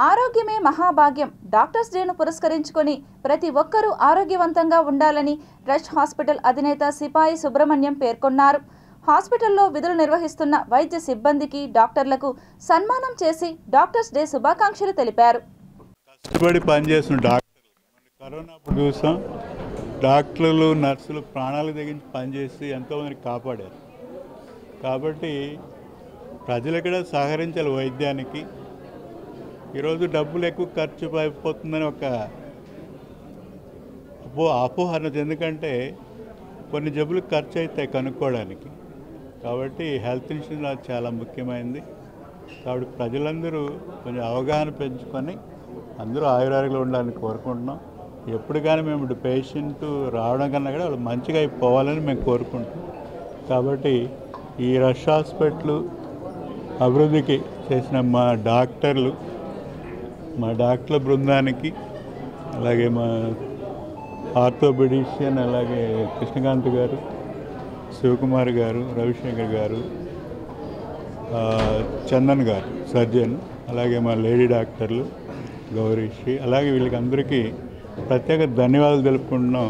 ఆరోగ్యమే మహాభాగ్యం. డాక్టర్స్ డేను పురస్కరించుకొని ప్రతి ఒక్కరూ ఆరోగ్యవంతంగా ఉండాలని రష్ హాస్పిటల్ అధినేత సిపాయి సుబ్రహ్మణ్యం పేర్కొన్నారు. హాస్పిటల్లో విధులు నిర్వహిస్తున్న వైద్య సిబ్బందికి, డాక్టర్లకు సన్మానం చేసి డాక్టర్స్ డే శుభాకాంక్షలు తెలిపారు. కష్టపడి పనిచేస్తున్న డాక్టర్లు కరోనా అప్పుడు చూసాం. డాక్టర్లు, నర్సులు ప్రాణాలు తెగించి పనిచేసి ఎంతోమందిని కాపాడారు. కాబట్టి ప్రజలు కూడా సహకరించాలి వైద్యానికి. ఈరోజు డబ్బులు ఎక్కువ ఖర్చు అయిపోతుందని ఒక అపోహ అన్నది. ఎందుకంటే కొన్ని జబ్బులు ఖర్చు అవుతాయి కనుక్కోవడానికి. కాబట్టి హెల్త్ ఇన్సూరెన్స్ చాలా ముఖ్యమైనది. కాబట్టి ప్రజలందరూ కొంచెం అవగాహన పెంచుకొని అందరూ ఆయురారోగ్యంలో ఉండాలని కోరుకుంటున్నాం. ఎప్పుడు కానీ మేము పేషెంట్ రావడం కన్నా కూడా వాళ్ళు మంచిగా అయిపోవాలని మేము కోరుకుంటున్నాం. కాబట్టి ఈ రష్ హాస్పిటల్ అభివృద్ధికి చేసిన మా డాక్టర్ల బృందానికి, అలాగే మా ఆర్థోపెడిషియన్, అలాగే కృష్ణకాంత్ గారు, శివకుమార్ గారు, రవిశంకర్ గారు, చందన్ గారు సర్జన్, అలాగే మా లేడీ డాక్టర్లు గౌరీశ్రీ, అలాగే వీళ్ళకి అందరికీ ప్రత్యేక ధన్యవాదాలు తెలుపుకుంటున్నాం.